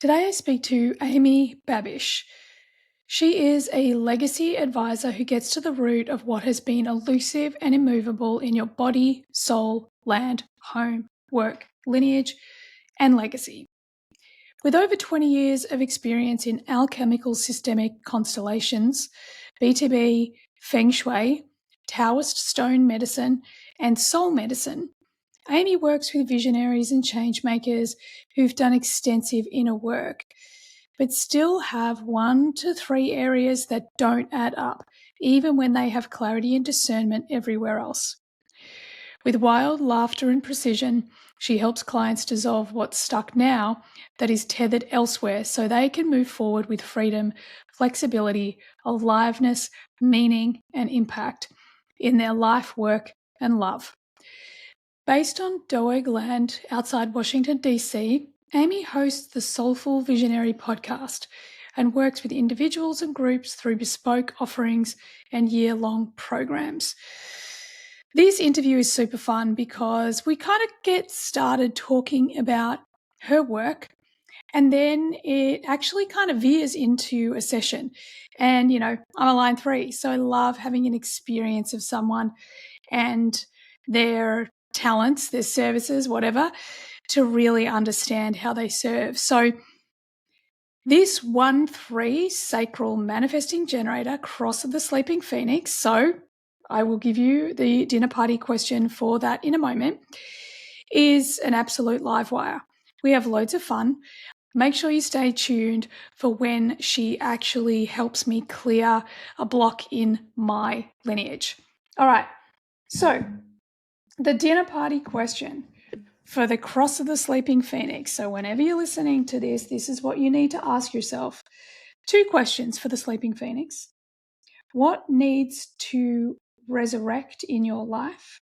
Today I speak to Amy Babish. She is a legacy advisor who gets to the root of what has been elusive and immovable in your body, soul, land, home, work, lineage, and legacy. With over 20 years of experience in alchemical systemic constellations, BTB, Feng Shui, Taoist stone medicine, and soul medicine, Amy works with visionaries and change makers who've done extensive inner work, but still have 1 to 3 areas that don't add up, even when they have clarity and discernment everywhere else. With wild laughter and precision, she helps clients dissolve what's stuck now that is tethered elsewhere so they can move forward with freedom, flexibility, aliveness, meaning, and impact in their life, work, and love. Based on Doeg Land outside Washington, D.C., Amy hosts the Soulful Visionary podcast and works with individuals and groups through bespoke offerings and year-long programs. This interview is super fun because we kind of get started talking about her work, and then it actually kind of veers into a session. And, I'm a line 3, so I love having an experience of someone and their talents, their services, whatever, to really understand how they serve. So this 1-3 sacral manifesting generator, cross of the sleeping phoenix, so I will give you the dinner party question for that in a moment, is an absolute live wire. We have loads of fun. Make sure you stay tuned for when she actually helps me clear a block in my lineage. All right, so the dinner party question for the cross of the sleeping phoenix. So whenever you're listening to this, this is what you need to ask yourself. 2 questions for the sleeping phoenix. What needs to resurrect in your life?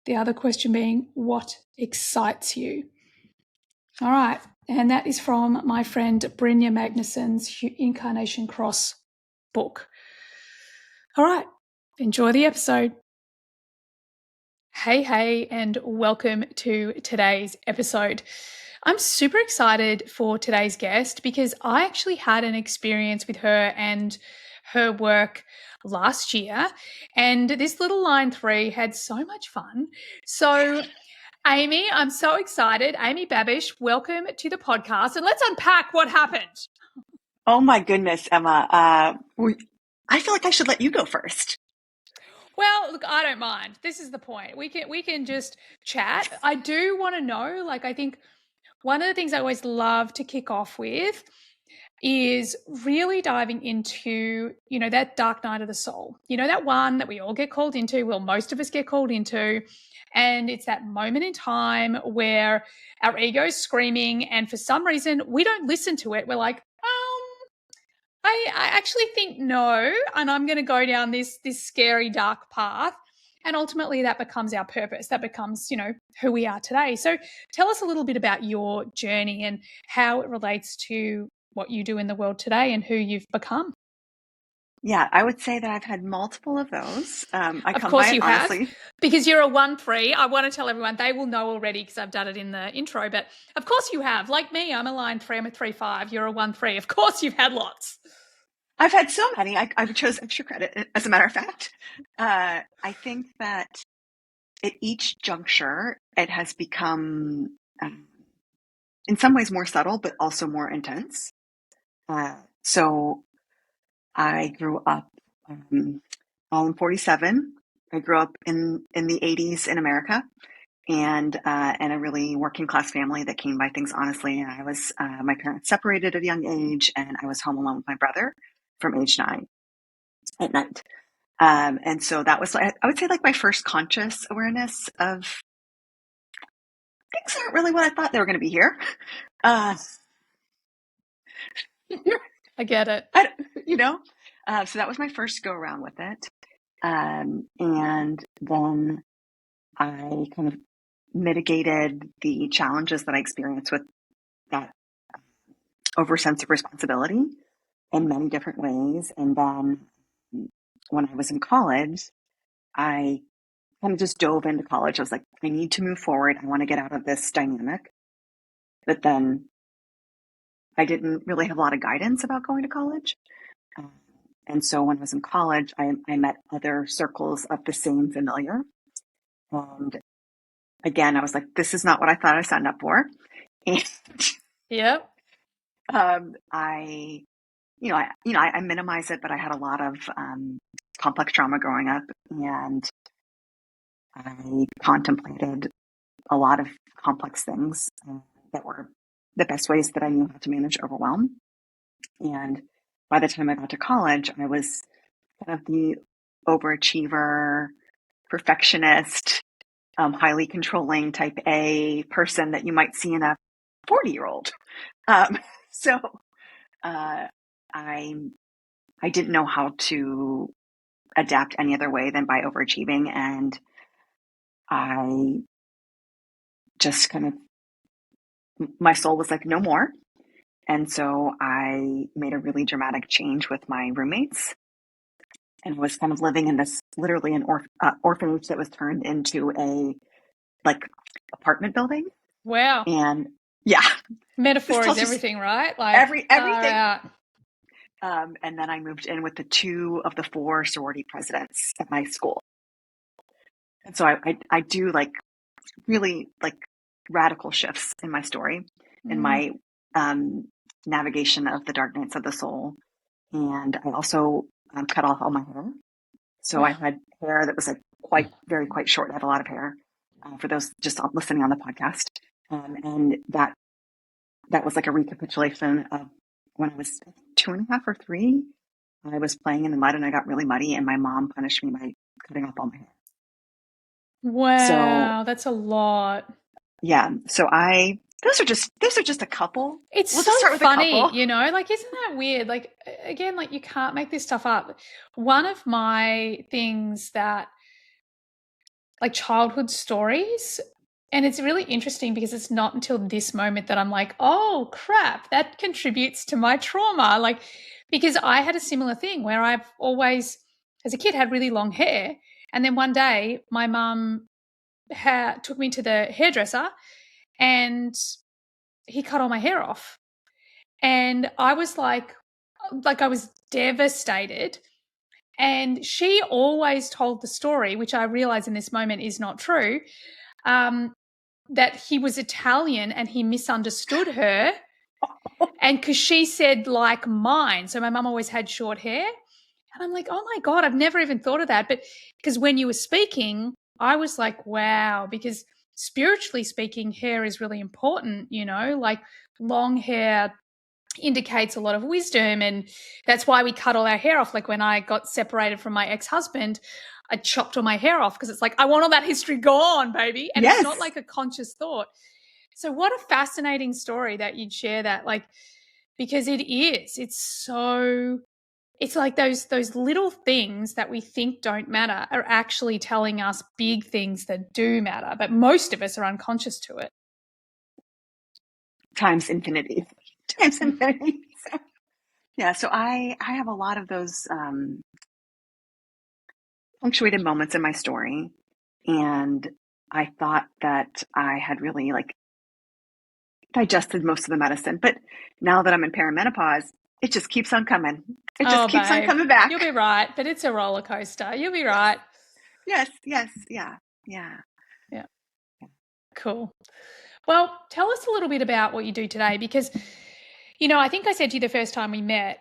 The other question being, what excites you? All right, and that is from my friend Brynja Magnuson's Incarnation Cross book. All right, enjoy the episode. Hey, and welcome to today's episode. I'm super excited for today's guest because I actually had an experience with her and her work last year, and this little line 3 had so much fun. So, Amy, I'm so excited. Amy Babish, welcome to the podcast, and let's unpack what happened. Oh my goodness, Emma. I feel like I should let you go first. Well, look, I don't mind. This is the point. We can just chat. I do want to know, I think one of the things I always love to kick off with is really diving into, that dark night of the soul. That one that we all get called into, well, most of us get called into, and it's that moment in time where our ego's screaming, and for some reason we don't listen to it. We're like, I actually think no, and I'm going to go down this scary dark path. And ultimately that becomes our purpose. That becomes, who we are today. So tell us a little bit about your journey and how it relates to what you do in the world today and who you've become. Yeah, I would say that I've had multiple of those. Of course you have, because you're a 1-3. I want to tell everyone, they will know already because I've done it in the intro, but of course you have. Like me, I'm a line 3, I'm a 3-5, you're a 1-3. Of course you've had lots. I've had so many. I chose extra credit, as a matter of fact. I think that at each juncture, it has become, in some ways, more subtle, but also more intense. So I grew up, I'm 47. I grew up in the 80s in America, and in a really working class family that came by things honestly. And I was, my parents separated at a young age, and I was home alone with my brother from age 9 at night. And so that was, I would say, like my first conscious awareness of things aren't really what I thought they were going to be here. I get it. So that was my first go around with it. And then I kind of mitigated the challenges that I experienced with that over sense of responsibility in many different ways. And then when I was in college, I kind of just dove into college. I was like, I need to move forward. I want to get out of this dynamic. But then I didn't really have a lot of guidance about going to college. Um, and so when I was in college, I met other circles of the same familiar. And again, I was like, this is not what I thought I signed up for. And Yep. I, I minimize it, but I had a lot of complex trauma growing up, and I contemplated a lot of complex things that were the best ways that I knew how to manage overwhelm. And by the time I got to college, I was kind of the overachiever, perfectionist, highly controlling type A person that you might see in a 40-year-old. Um, so uh, I I didn't know how to adapt any other way than by overachieving, and I just kind of my soul was like, no more. And so I made a really dramatic change with my roommates and was kind of living in this literally an orphanage that was turned into a like apartment building. Wow. And yeah, this Metaphor is tells you everything, right? Like, far everything. out. And then I moved in with the two of the four sorority presidents at my school. And so I do like really like radical shifts in my story, in my um, navigation of the dark nights of the soul. And I also cut off all my hair. So I Wow. had hair that was like quite short. I had a lot of hair for those just listening on the podcast. And that was like a recapitulation of when I was 2.5 or 3. I was playing in the mud and I got really muddy, and my mom punished me by cutting off all my hair. So Wow, that's a lot. yeah, so those are just a couple. It's We'll so just start with a funny, couple. you know, like, isn't that weird? Like, again, like, you can't make this stuff up. One of my things that, like, childhood stories, and it's really interesting because it's not until this moment that I'm like, oh crap, that contributes to my trauma. Like, because I had a similar thing where I've always, as a kid, had really long hair. And then one day my mum took me to the hairdresser and he cut all my hair off. And I was like I was devastated. And she always told the story, which I realize in this moment is not true, um, that he was Italian and he misunderstood her. And because she said, like mine. So my mum always had short hair. And I'm like, oh my God, I've never even thought of that. But because when you were speaking, I was like, wow, because spiritually speaking, hair is really important, you know, like long hair indicates a lot of wisdom. And that's why we cut all our hair off. Like when I got separated from my ex-husband, I chopped all my hair off because it's like, I want all that history gone, baby. And it's not Yes, like a conscious thought. So what a fascinating story that you'd share that, like, because it's so, it's like those little things that we think don't matter are actually telling us big things that do matter, but most of us are unconscious to it. times infinity, times infinity. So, yeah, so I have a lot of those punctuated moments in my story, and I thought that I had really like digested most of the medicine, but now that I'm in perimenopause, it just keeps on coming. It just Oh, keeps on babe, coming you'll be back. right, but it's a roller coaster. You'll be Yes, right. yes, yeah, yeah. Yeah, cool. Well, tell us a little bit about what you do today because, you know, I think I said to you the first time we met,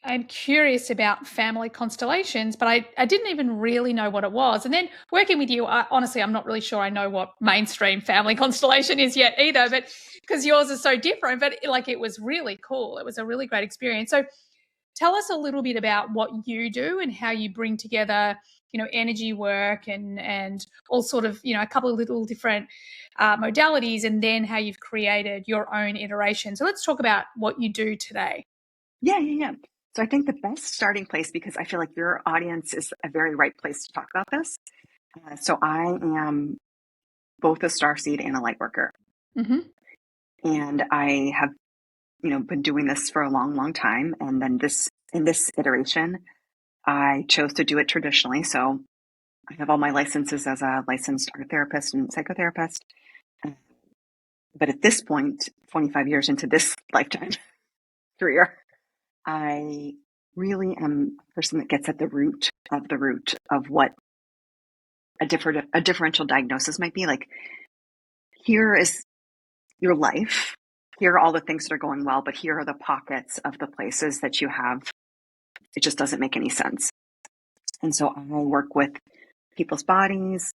I'm curious about family constellations, but I didn't even really know what it was. And then working with you, honestly, I'm not really sure I know what mainstream family constellation is yet either, but because yours is so different, but like it was really cool. It was a really great experience. So tell us a little bit about what you do and how you bring together, you know, energy work and all sort of, you know, a couple of little different modalities, and then how you've created your own iteration. So let's talk about what you do today. Yeah. So I think the best starting place, because I feel like your audience is a very right place to talk about this. So I am both a starseed and a light worker, Mm-hmm. and I have, been doing this for a long, long time. And then in this iteration, I chose to do it traditionally. So I have all my licenses as a licensed art therapist and psychotherapist. But at this point, 25 years into this lifetime career, I really am a person that gets at the root of what a differential diagnosis might be. Like, here is your life. Here are all the things that are going well, but here are the pockets of the places that you have. It just doesn't make any sense. And so I work with people's bodies,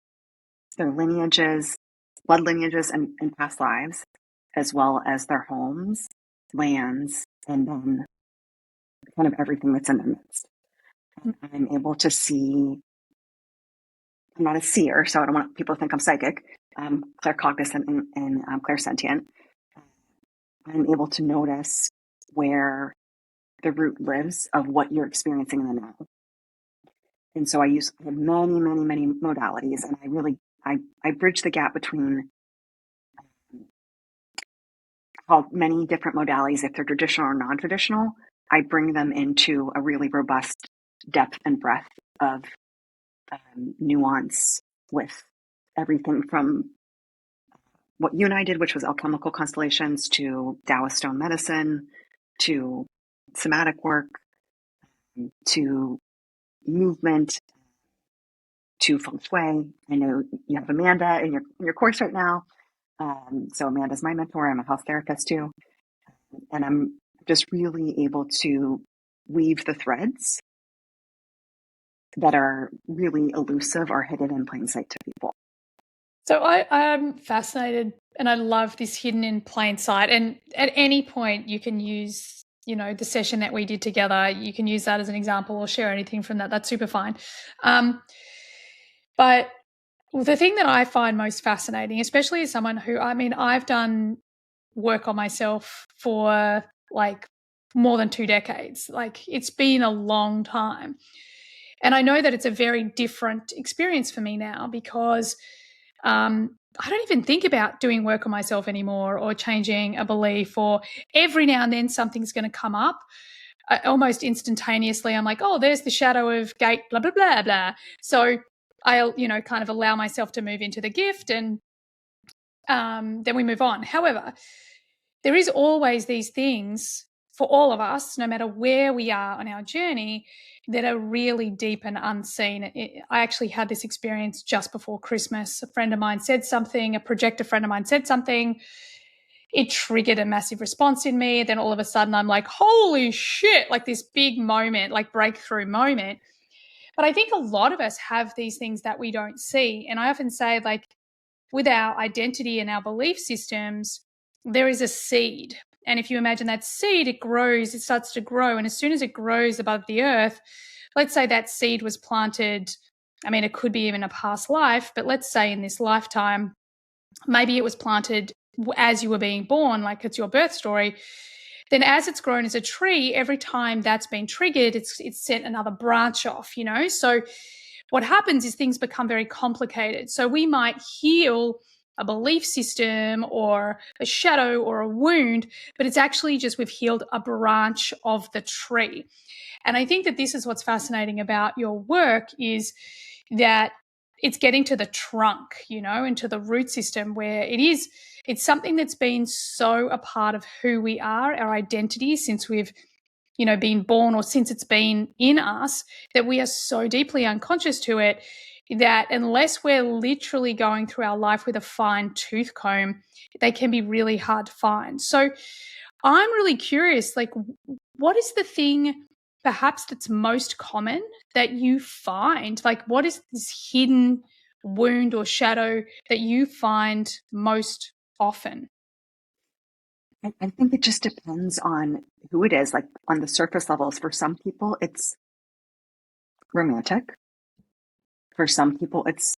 their lineages, blood lineages, and past lives, as well as their homes, lands, and then kind of everything that's in their midst. And I'm able to see, I'm not a seer, so I don't want people to think I'm psychic. I'm claircognizant and clairsentient. I'm able to notice where the root lives of what you're experiencing in the now. And so I have many, many, many modalities, and I bridge the gap between how many different modalities, if they're traditional or non-traditional, I bring them into a really robust depth and breadth of nuance with everything from what you and I did, which was alchemical constellations, to Taoist stone medicine, to somatic work, to movement, to feng shui. I know you have Amanda in your course right now. So Amanda's my mentor. I'm a health therapist too. And I'm just really able to weave the threads that are really elusive or hidden in plain sight to people. So I'm fascinated, and I love this hidden in plain sight. And at any point you can use, the session that we did together, you can use that as an example or share anything from that. That's super fine. But the thing that I find most fascinating, especially as someone who, I've done work on myself for like more than 2 decades. Like, it's been a long time. And I know that it's a very different experience for me now because I don't even think about doing work on myself anymore or changing a belief, or every now and then something's going to come up. Almost instantaneously, I'm like, oh, there's the shadow of gate, blah, blah, blah, blah. So I'll, kind of allow myself to move into the gift, and then we move on. However, there is always these things for all of us, no matter where we are on our journey, that are really deep and unseen. I actually had this experience just before Christmas. A friend of mine said something, a projector friend of mine said something. It triggered a massive response in me. Then all of a sudden I'm like, holy shit, like this big moment, like breakthrough moment. But I think a lot of us have these things that we don't see. And I often say, like, with our identity and our belief systems, there is a seed. And if you imagine that seed, it grows, it starts to grow. And as soon as it grows above the earth, let's say that seed was planted, it could be even a past life, but let's say in this lifetime, maybe it was planted as you were being born, like it's your birth story. Then as it's grown as a tree, every time that's been triggered, it's sent another branch off, So what happens is things become very complicated. So we might heal a belief system or a shadow or a wound, but it's actually just we've healed a branch of the tree. And I think that this is what's fascinating about your work, is that it's getting to the trunk, and to the root system, where it's something that's been so a part of who we are, our identity, since we've been born, or since it's been in us, that we are so deeply unconscious to it that unless we're literally going through our life with a fine tooth comb, they can be really hard to find. So I'm really curious, like, what is the thing perhaps that's most common that you find? Like, what is this hidden wound or shadow that you find most often? I think it just depends on who it is. Like, on the surface levels, for some people, it's romantic. For some people, it's,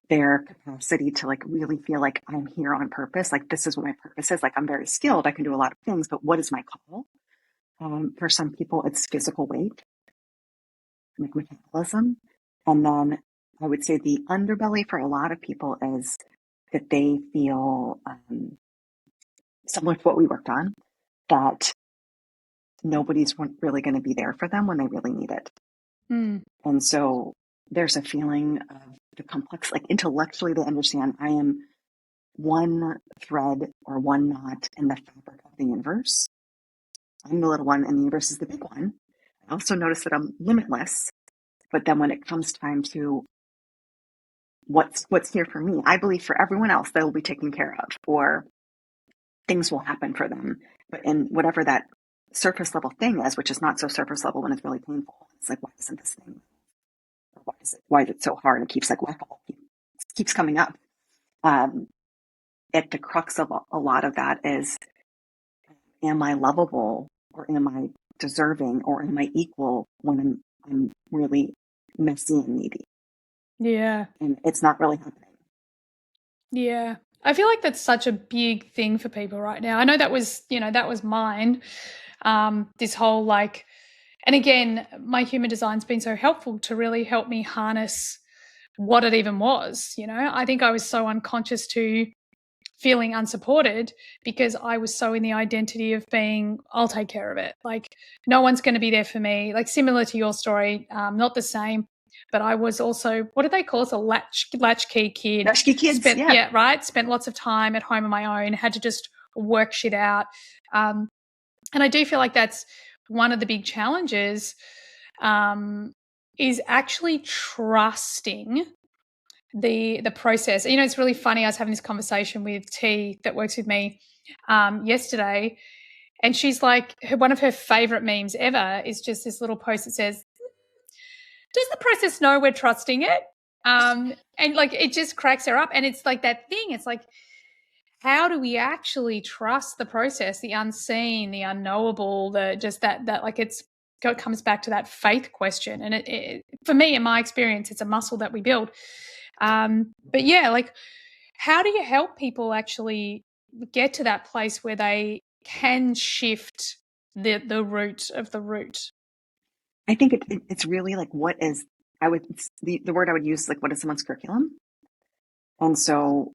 their capacity to like really feel like I'm here on purpose. Like, this is what my purpose is. Like, I'm very skilled. I can do a lot of things, but what is my call? For some people, it's physical weight, like metabolism. And then I would say the underbelly for a lot of people is that they feel similar to what we worked on, that nobody's really going to be there for them when they really need it. And so there's a feeling of the complex, like intellectually they understand I am one thread or one knot in the fabric of the universe. I'm the little one and the universe is the big one. I also notice that I'm limitless, but then when it comes time to what's here for me, I believe for everyone else they will be taken care of, or things will happen for them. But in whatever that surface level thing is, which is not so surface level when it's really painful, it's like, why isn't this thing, or why is it so hard? It keeps like whack-a-mole, keeps coming up. At the crux of a lot of that is, am I lovable, or am I deserving, or am I equal when I'm really messy and needy? Yeah. And it's not really happening. Yeah. I feel like that's such a big thing for people right now. I know that was, that was mine. This whole like, and again, my human design's been so helpful to really help me harness what it even was. I think I was so unconscious to feeling unsupported because I was so in the identity of being, I'll take care of it. Like, no one's going to be there for me. Like, similar to your story, not the same, but I was also, what do they call us? A latchkey kid. Latchkey kids, yeah. Right. Spent lots of time at home on my own, had to just work shit out. And I do feel like that's one of the big challenges, is actually trusting the process. It's really funny. I was having this conversation with T that works with me yesterday, and she's like, one of her favorite memes ever is just this little post that says, "Does the process know we're trusting it?" And like, it just cracks her up. And it's like that thing. It's like, how do we actually trust the process, the unseen, the unknowable, the just that like it comes back to that faith question. And it for me, in my experience, it's a muscle that we build. But yeah, like, how do you help people actually get to that place where they can shift the root of the root? I think it's really like, what is, the word I would use, like, what is someone's curriculum? And so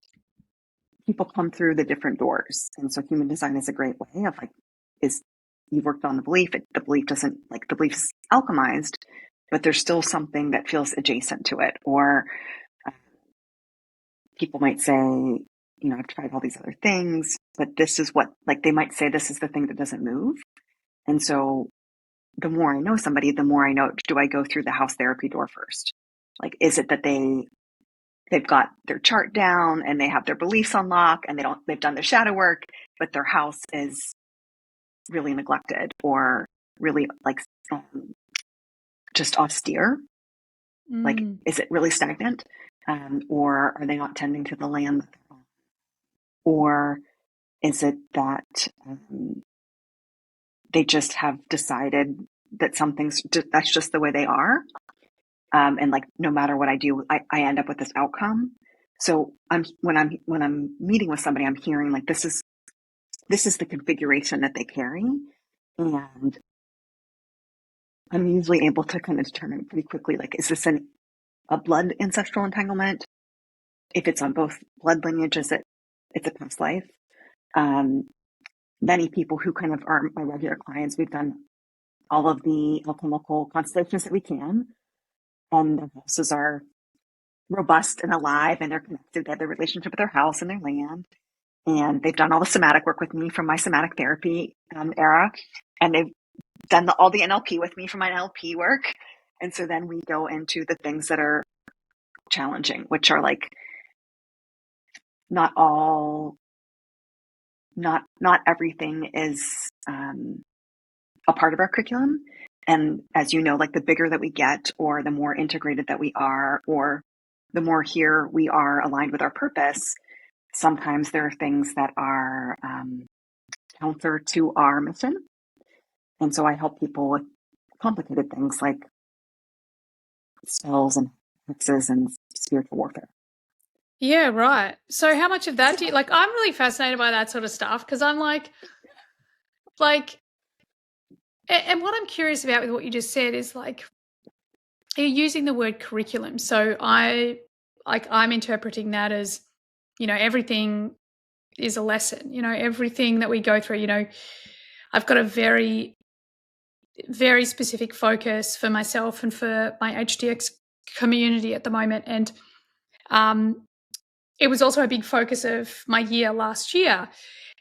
people come through the different doors. And so human design is a great way of like, you've worked on the belief, the belief doesn't, like, the belief is alchemized, but there's still something that feels adjacent to it. Or people might say, I've tried all these other things, but this is what, like, they might say, this is the thing that doesn't move. And so the more I know somebody, the more I know, do I go through the house therapy door first? Like, is it that they've got their chart down and they have their beliefs on lock and they've done their shadow work, but their house is really neglected or really like just austere? Like, is it really stagnant? Or are they not tending to the land? Or is it that they just have decided that that's just the way they are? And like, no matter what I do, I end up with this outcome. So when I'm meeting with somebody, I'm hearing like, this is the configuration that they carry. And I'm usually able to kind of determine pretty quickly, like, is this a blood ancestral entanglement? If it's on both blood lineages, it's a past life. Many people who kind of are my regular clients, we've done all of the alchemical constellations that we can, and their houses are robust and alive, and they're connected. They have their relationship with their house and their land, and they've done all the somatic work with me from my somatic therapy era, and they've done all the NLP with me from my NLP work. And so then we go into the things that are challenging, which are like, not everything is a part of our curriculum. And as you know, like, the bigger that we get, or the more integrated that we are, or the more here we are aligned with our purpose, sometimes there are things that are counter to our mission. And so I help people with complicated things like spells and hexes and spiritual warfare. Yeah, right. So how much of that do you like? I'm really fascinated by that sort of stuff because I'm like, and what I'm curious about with what you just said is like, you're using the word curriculum. So I'm interpreting that as, everything is a lesson, everything that we go through, I've got a very, very specific focus for myself and for my HDX community at the moment. And it was also a big focus of my year last year.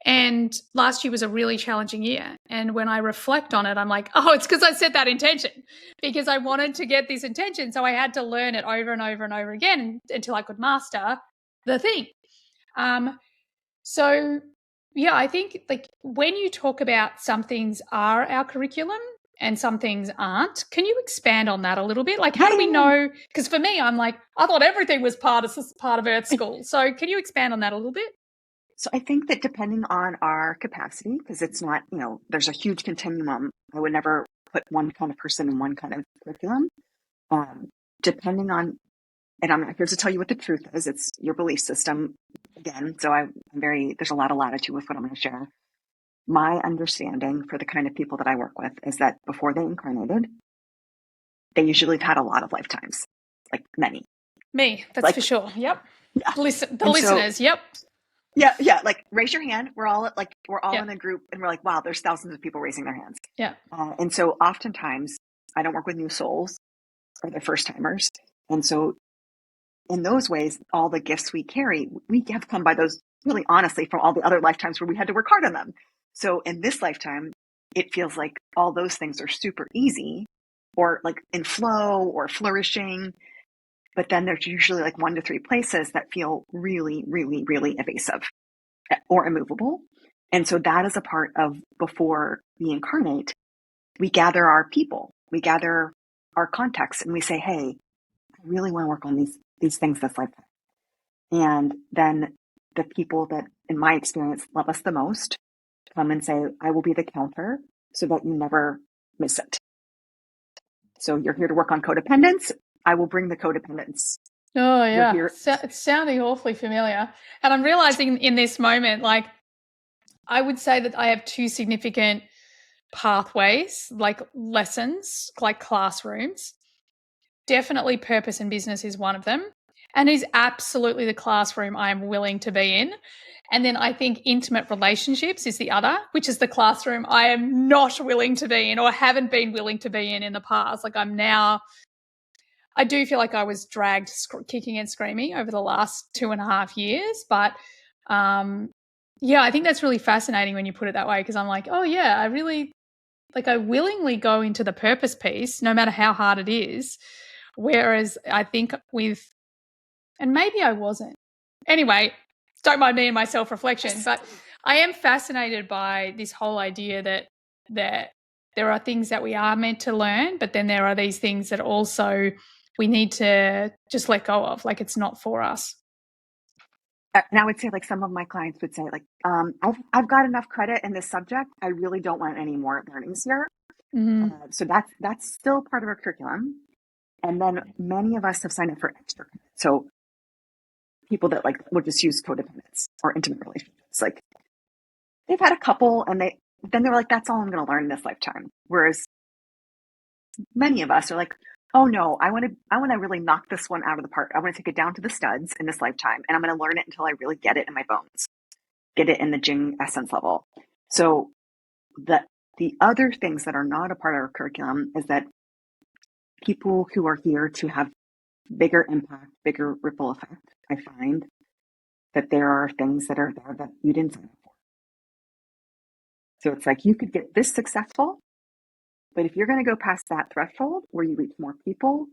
And last year was a really challenging year. And when I reflect on it, I'm like, oh, it's because I set that intention, because I wanted to get this intention. So I had to learn it over and over and over again until I could master the thing. So yeah, I think like when you talk about some things are our curriculum and some things aren't, can you expand on that a little bit? Like, how do we know? Because for me, I'm like, I thought everything was part of Earth School. So can you expand on that a little bit? So I think that depending on our capacity, because it's not, there's a huge continuum. I would never put one kind of person in one kind of curriculum. Depending on, and I'm not here to tell you what the truth is, it's your belief system again. So there's a lot of latitude with what I'm going to share. My understanding for the kind of people that I work with is that before they incarnated, they usually have had a lot of lifetimes, like many. Me, that's for sure. Yep. Yeah. The listeners, yep. Yeah. Like raise your hand. We're all in a group and we're like, wow, there's thousands of people raising their hands. Yeah. And so oftentimes I don't work with new souls or they're first timers. And so in those ways, all the gifts we carry, we have come by those really honestly from all the other lifetimes where we had to work hard on them. So in this lifetime, it feels like all those things are super easy or like in flow or flourishing. But then there's usually like 1 to 3 places that feel really, really, really evasive or immovable. And so that is a part of before we incarnate, we gather our people, we gather our context and we say, hey, I really want to work on these things this lifetime. And then the people that, in my experience, love us the most come and say, I will be the counter so that you never miss it. So you're here to work on codependence. I will bring the codependence. Oh, yeah. It's sounding awfully familiar. And I'm realizing in this moment, like, I would say that I have 2 significant pathways, like lessons, like classrooms. Definitely purpose and business is one of them, and is absolutely the classroom I am willing to be in. And then I think intimate relationships is the other, which is the classroom I am not willing to be in or haven't been willing to be in the past. Like I do feel like I was dragged kicking and screaming over the last 2.5 years. But yeah, I think that's really fascinating when you put it that way, because I'm like, oh yeah, I willingly go into the purpose piece, no matter how hard it is. Whereas I think and maybe I wasn't. Anyway, don't mind me and my self-reflection, but I am fascinated by this whole idea that there are things that we are meant to learn, but then there are these things that also we need to just let go of, like it's not for us. And I would say, like, some of my clients would say, like, I've got enough credit in this subject. I really don't want any more learnings here. Mm-hmm. So that's still part of our curriculum. And then many of us have signed up for extra credit. So people that like would just use codependence or intimate relationships, like they've had a couple and they were like, that's all I'm going to learn in this lifetime. Whereas many of us are like, oh no, I want to really knock this one out of the park. I want to take it down to the studs in this lifetime, and I'm going to learn it until I really get it in my bones, get it in the Jing essence level. So the other things that are not a part of our curriculum is that people who are here to have bigger impact, bigger ripple effect, I find that there are things that are there that you didn't sign up for. So it's like you could get this successful, but if you're going to go past that threshold where you reach more people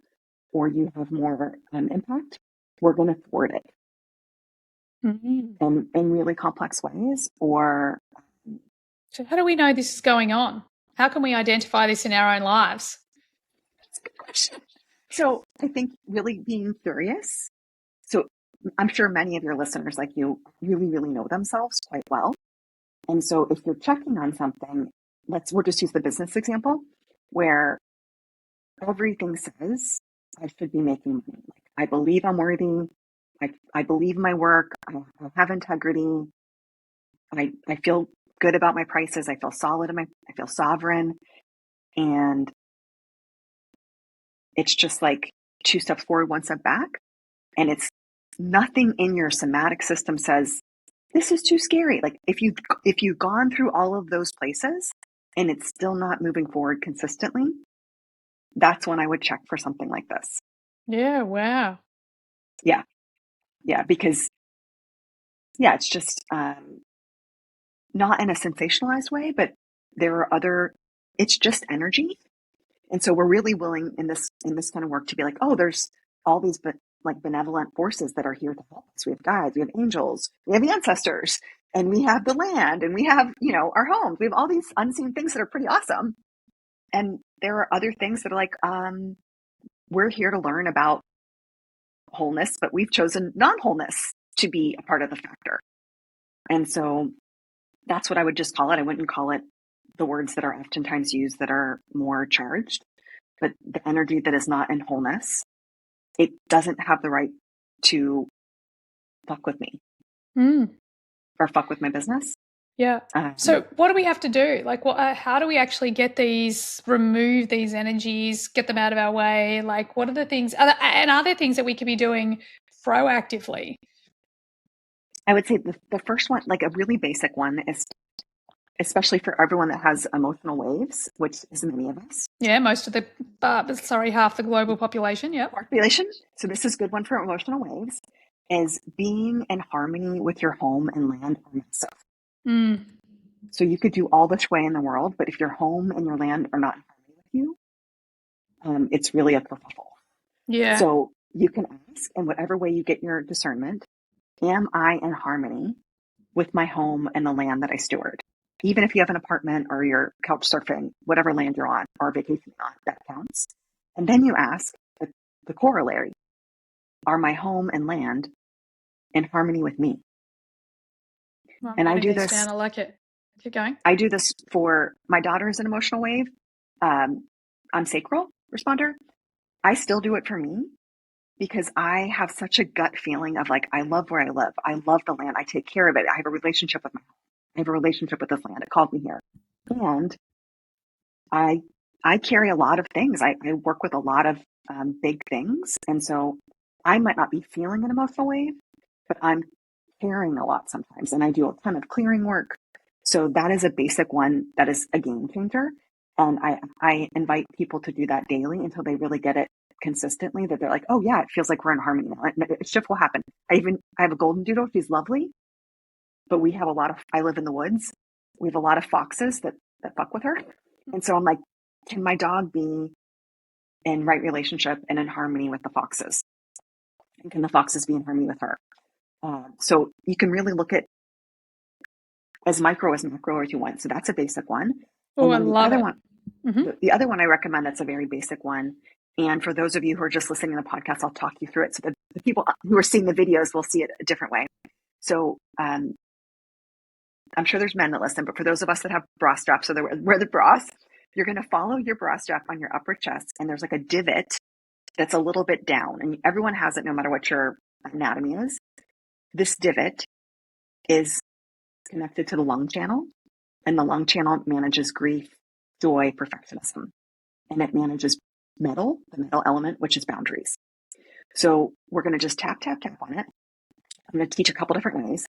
or you have more impact, we're going to thwart it in really complex ways. Or so how do we know this is going on? How can we identify this in our own lives? That's a good question. So I think really being curious. So I'm sure many of your listeners, like you, really, really know themselves quite well. And so if you're checking on something, we'll just use the business example where everything says I should be making money. Like, I believe I'm worthy. I believe my work. I have integrity. I feel good about my prices. I feel solid I feel sovereign. And it's just like 2 steps forward, 1 step back. And it's nothing in your somatic system says, this is too scary. Like if you've gone through all of those places and it's still not moving forward consistently, that's when I would check for something like this. Yeah. Wow. Yeah. Because yeah, it's just not in a sensationalized way, but there are other, it's just energy. And so we're really willing in this kind of work to be like, oh, there's all these but like benevolent forces that are here to help us. We have guides, we have angels, we have ancestors, and we have the land, and we have, you know, our homes. We have all these unseen things that are pretty awesome. And there are other things that are like, we're here to learn about wholeness, but we've chosen non-wholeness to be a part of the factor. And so that's what I would just call it. I wouldn't call it the words that are oftentimes used that are more charged, but the energy that is not in wholeness, it doesn't have the right to fuck with me or fuck with my business. Yeah. So what do we have to do? Like, how do we actually remove these energies, get them out of our way? Like, what are the things, are there things that we could be doing proactively? I would say the first one, like a really basic one, is especially for everyone that has emotional waves, which is many of us. Yeah, most of the, half the global population. Yep. Population. So this is a good one for emotional waves, is being in harmony with your home and land are massive. So you could do all the shui in the world, but if your home and your land are not in harmony with you, it's really a kerfuffle. Yeah. So you can ask in whatever way you get your discernment, am I in harmony with my home and the land that I steward? Even if you have an apartment or you're couch surfing, whatever land you're on or vacationing on, that counts. And then you ask the corollary, are my home and land in harmony with me? Well, And I do this this. down. I like it. Keep going. I do this for my daughter's an emotional wave. I'm sacral responder. I still do it for me because I have such a gut feeling of like, I love where I live. I love the land. I take care of it. I have a relationship with my home. I have a relationship with this land. It called me here. And I carry a lot of things. I work with a lot of big things. And so I might not be feeling an emotional wave, but I'm carrying a lot sometimes. And I do a ton of clearing work. So that is a basic one that is a game changer. And I invite people to do that daily until they really get it consistently, that they're like, oh yeah, it feels like we're in harmony now. A shift will happen. I have a golden doodle. She's lovely, but we have I live in the woods. We have a lot of foxes that fuck with her. And so I'm like, can my dog be in right relationship and in harmony with the foxes? And can the foxes be in harmony with her? So you can really look at as micro as macro as you want. So that's a basic one. Oh, I love it. The other one I recommend that's a very basic one. And for those of you who are just listening to the podcast, I'll talk you through it. So the people who are seeing the videos will see it a different way. So I'm sure there's men that listen, but for those of us that have bra straps, so wear the bras, you're going to follow your bra strap on your upper chest. And there's like a divot that's a little bit down. And everyone has it no matter what your anatomy is. This divot is connected to the lung channel. And the lung channel manages grief, joy, perfectionism. And it manages the metal element, which is boundaries. So we're going to just tap, tap, tap on it. I'm going to teach a couple different ways.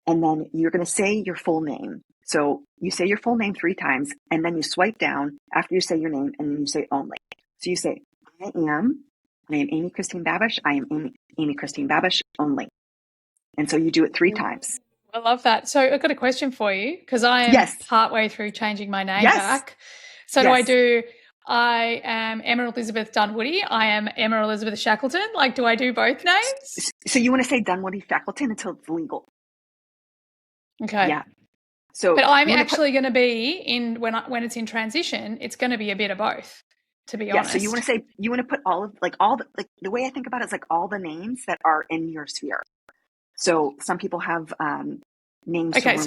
And then you're going to say your full name. So you say your full name 3 times, and then you swipe down after you say your name, and then you say only. So you say, I am Amy Christine Babish. I am Amy Christine Babish only. And so you do it 3 times. I love that. So I've got a question for you, because I am partway through changing my name back. So I am Emma Elizabeth Dunwoody. I am Emma Elizabeth Shackleton. Like, do I do both names? So you want to say Dunwoody Shackleton until it's legal. Okay. Yeah. So, but I'm actually going to be when it's in transition, it's going to be a bit of both, to be honest. So you want to put all the way I think about it is like all the names that are in your sphere. So some people have names for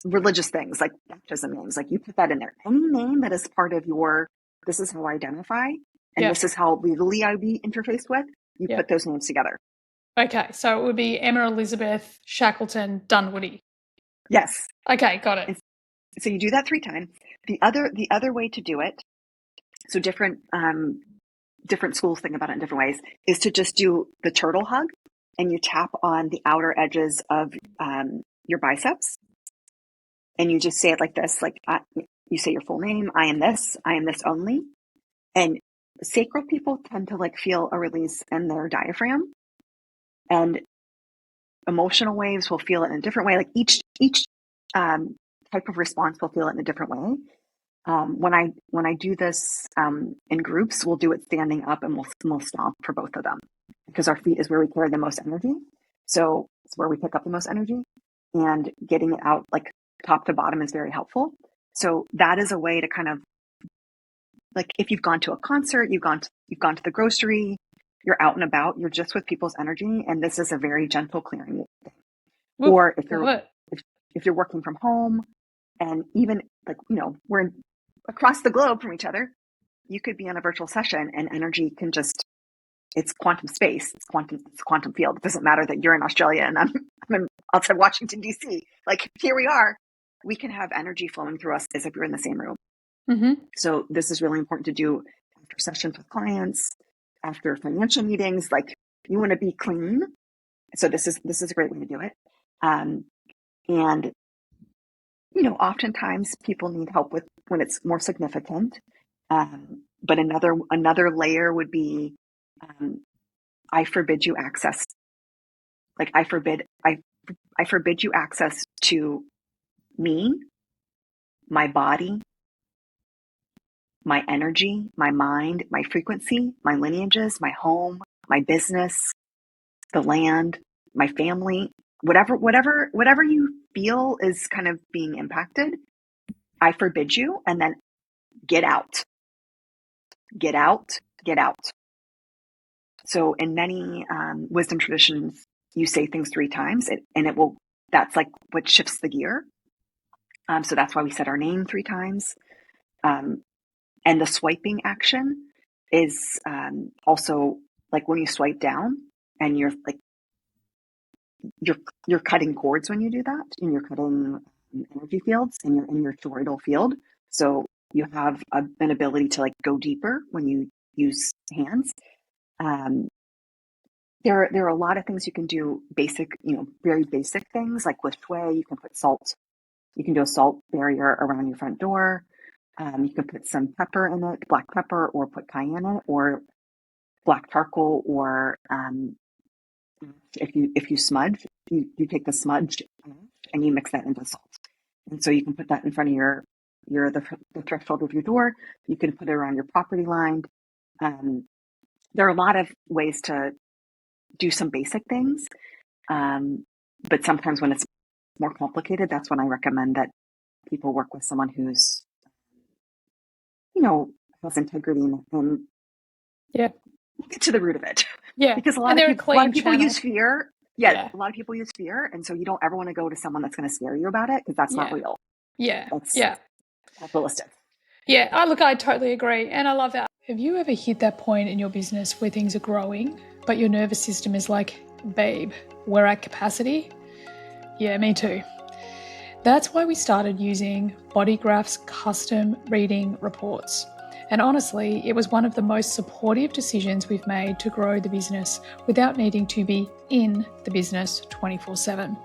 religious things, like baptism names. Like you put that in there. Any name that is part of your, this is how I identify, and this is how legally I be interfaced with, you put those names together. Okay, so it would be Emma Elizabeth Shackleton Dunwoody. Yes. Okay, got it. And so you do that 3 times. The other way to do it, so different schools think about it in different ways, is to just do the turtle hug, and you tap on the outer edges of your biceps, and you just say it like this, like you say your full name, I am this only. And sacral people tend to like feel a release in their diaphragm. And emotional waves will feel it in a different way. Like each type of response will feel it in a different way. When I do this in groups, we'll do it standing up, and we'll stomp for both of them, because our feet is where we carry the most energy. So it's where we pick up the most energy, and getting it out like top to bottom is very helpful. So that is a way to kind of, like, if you've gone to a concert, you've gone to the grocery, you're out and about, you're just with people's energy, and this is a very gentle clearing thing. Ooh, Or if you're working from home, and even like, we're across the globe from each other, you could be in a virtual session and energy can just, it's quantum space, it's quantum field. It doesn't matter that you're in Australia and I'm in outside Washington DC. Like, here we are, we can have energy flowing through us as if you're in the same room. Mm-hmm. So this is really important to do after sessions with clients, after financial meetings. Like, you want to be clean, so this is a great way to do it. And oftentimes people need help with when it's more significant. But another layer would be, I forbid you access. Like, I forbid you access to me, my body, my energy, my mind, my frequency, my lineages, my home, my business, the land, my family, whatever you feel is kind of being impacted. I forbid you, and then get out, get out, get out. So in many wisdom traditions, you say things 3 times, and that's like what shifts the gear. So that's why we said our name 3 times. And the swiping action is also like when you swipe down, and you're cutting cords when you do that, and you're cutting energy fields, and you're in your toroidal field. So you have an ability to like go deeper when you use hands. There are a lot of things you can do, basic, very basic things, like with shui, you can put salt. You can do a salt barrier around your front door. You can put some pepper in it, black pepper, or put cayenne in it, or black charcoal, or if you smudge, you take the smudge and you mix that into salt. And so you can put that in front of the threshold of your door. You can put it around your property line. There are a lot of ways to do some basic things. But sometimes when it's more complicated, that's when I recommend that people work with someone who's, has integrity and yeah, get to the root of it. Yeah, Because a lot of people use fear. Yeah, a lot of people use fear, and so you don't ever want to go to someone that's going to scare you about it, because that's not real. Yeah, That's realistic. Yeah, I totally agree, and I love that. Have you ever hit that point in your business where things are growing, but your nervous system is like, babe, we're at capacity? Yeah, me too. That's why we started using Bodygraph's custom reading reports. And honestly, it was one of the most supportive decisions we've made to grow the business without needing to be in the business 24/7.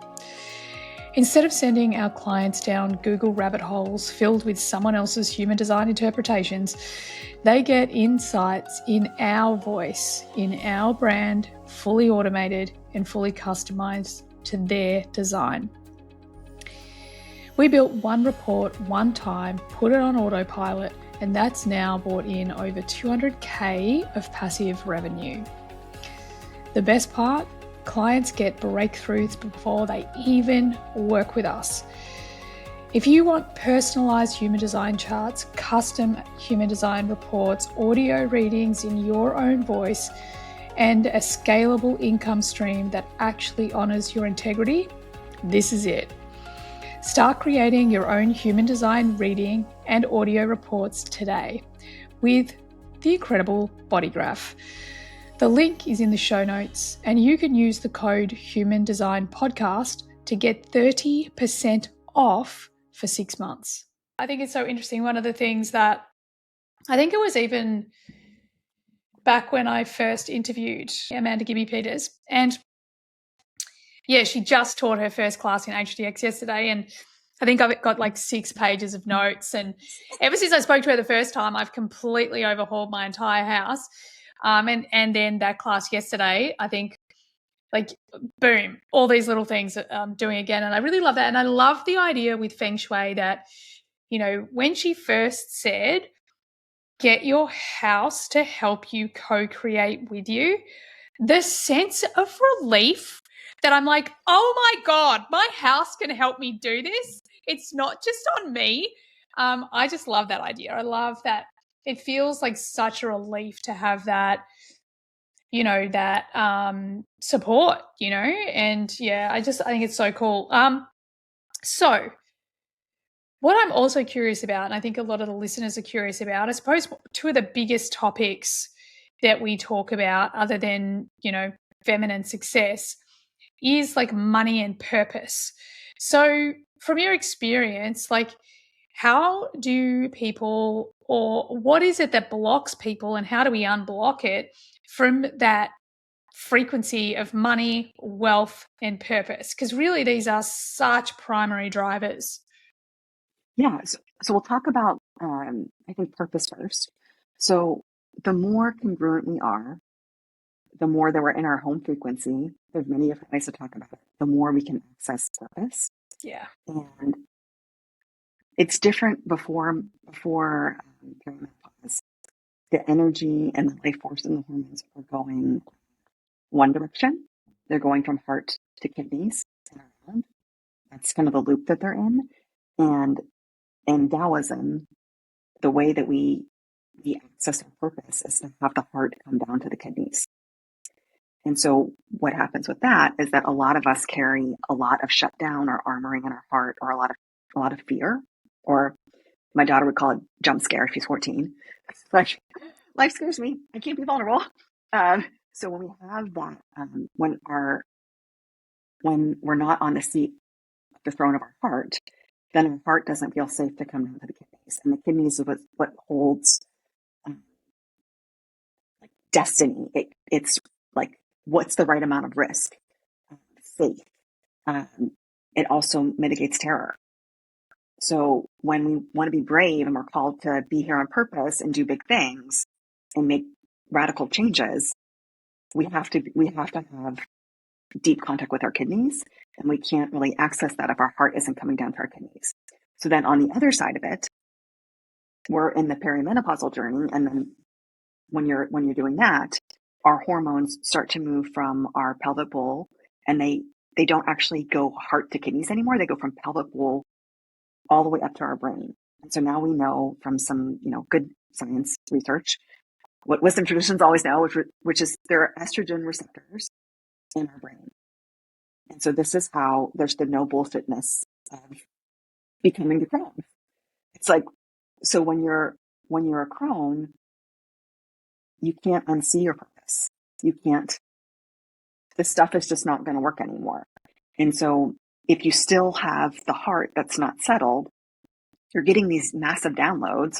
Instead of sending our clients down Google rabbit holes filled with someone else's human design interpretations, they get insights in our voice, in our brand, fully automated and fully customized to their design. We built one report one time, put it on autopilot, and that's now brought in over $200K of passive revenue. The best part? Clients get breakthroughs before they even work with us. If you want personalized human design charts, custom human design reports, audio readings in your own voice, and a scalable income stream that actually honors your integrity, this is it. Start creating your own human design reading and audio reports today with the incredible Bodygraph. The link is in the show notes, and you can use the code Human Design Podcast to get 30% off for 6 months. I think it's so interesting. One of the things that I think it was even back when I first interviewed Amanda Gibby Peters, and yeah, she just taught her first class in HDX yesterday, and I think I've got like 6 pages of notes. And ever since I spoke to her the first time, I've completely overhauled my entire house. And then that class yesterday, I think like boom, all these little things doing again. And I really love that. And I love the idea with Feng Shui that, when she first said, get your house to help you co-create with you, the sense of relief that I'm like, oh my God, my house can help me do this. It's not just on me. I just love that idea. I love that. It feels like such a relief to have that, that support, and yeah, I think it's so cool. So what I'm also curious about, and I think a lot of the listeners are curious about, I suppose two of the biggest topics that we talk about other than, feminine success is like money and purpose. So from your experience, like how do people, or what is it that blocks people, and how do we unblock it from that frequency of money, wealth, and purpose? Because really these are such primary drivers. Yeah. So we'll talk about, I think, purpose first. So the more congruent we are, the more that we're in our home frequency, there's many different ways to talk about it, the more we can access purpose. Yeah. And it's different before perimenopause. The energy and the life force and the hormones are going one direction. They're going from heart to kidneys and around. That's kind of the loop that they're in. And in Taoism, the way that we access our purpose is to have the heart come down to the kidneys. And so what happens with that is that a lot of us carry a lot of shutdown or armoring in our heart, or a lot of fear, or my daughter would call it jump scare. She's 14. It's like, life scares me. I can't be vulnerable. So when we have that, when we're not on the seat of the throne of our heart, then our heart doesn't feel safe to come down to the kidneys. And the kidneys is what holds like destiny. It's like, what's the right amount of risk, faith. It also mitigates terror. So when we want to be brave and we're called to be here on purpose and do big things and make radical changes, we have to have deep contact with our kidneys, and we can't really access that if our heart isn't coming down to our kidneys. So then on the other side of it, we're in the perimenopausal journey, and then when you're doing that, our hormones start to move from our pelvic bowl, and they don't actually go heart to kidneys anymore. They go from pelvic bowl all the way up to our brain. And so now we know from some, good science research, what wisdom traditions always know, which is there are estrogen receptors in our brain. And so this is how there's the no bullshitness of becoming the crone. It's like, so when you're a crone, you can't unsee your purpose. You can't, the stuff is just not going to work anymore. And so if you still have the heart that's not settled, you're getting these massive downloads,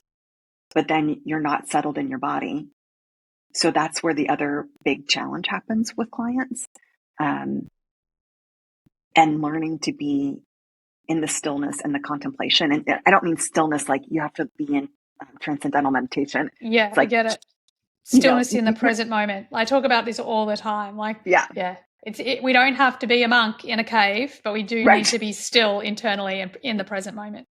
but then you're not settled in your body. So that's where the other big challenge happens with clients. And learning to be in the stillness and the contemplation. And I don't mean stillness like you have to be in transcendental meditation. Yeah, it's like, I get it. Stillness in the present moment. I talk about this all the time. Like, yeah. We don't have to be a monk in a cave, but we do need to be still internally and in the present moment.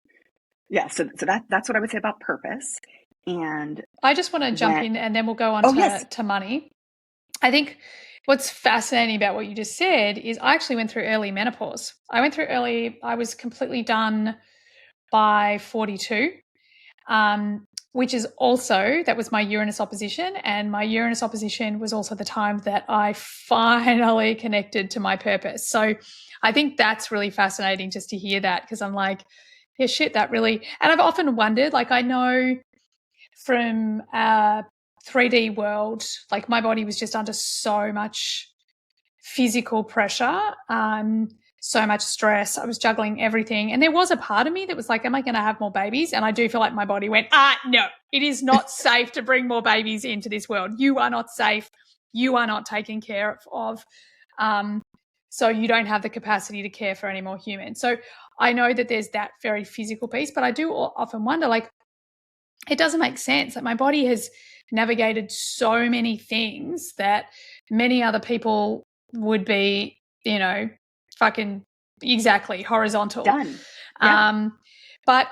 Yeah, so that's what I would say about purpose. And I just want to jump in, and then we'll go on to money. I think what's fascinating about what you just said is I actually went through early menopause. I was completely done by 42, which is also, that was my Uranus opposition, and my Uranus opposition was also the time that I finally connected to my purpose. So I think that's really fascinating just to hear that, because I'm like, yeah, shit, that really, and I've often wondered, like I know from 3D world, like my body was just under so much physical pressure, so much stress. I was juggling everything. And there was a part of me that was like, am I going to have more babies? And I do feel like my body went, no, it is not safe to bring more babies into this world. You are not safe. You are not taken care of. So you don't have the capacity to care for any more humans. So I know that there's that very physical piece, but I do often wonder, like, it doesn't make sense. Like my body has navigated so many things that many other people would be, fucking exactly horizontal. Done. Yeah. But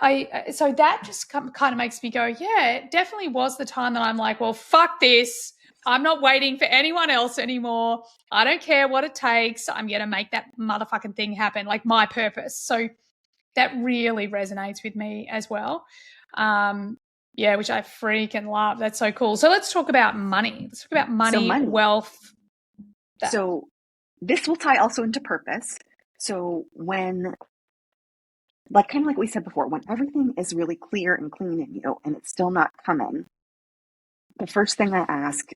so that just kind of makes me go, yeah, it definitely was the time that I'm like, well, fuck this. I'm not waiting for anyone else anymore. I don't care what it takes. I'm going to make that motherfucking thing happen, like my purpose. So that really resonates with me as well. Yeah, which I freaking love. That's so cool. So let's talk about money. Let's talk about money, Money. wealth. So this will tie also into purpose. So kind of like we said before, when everything is really clear and clean in you and it's still not coming, the first thing I ask,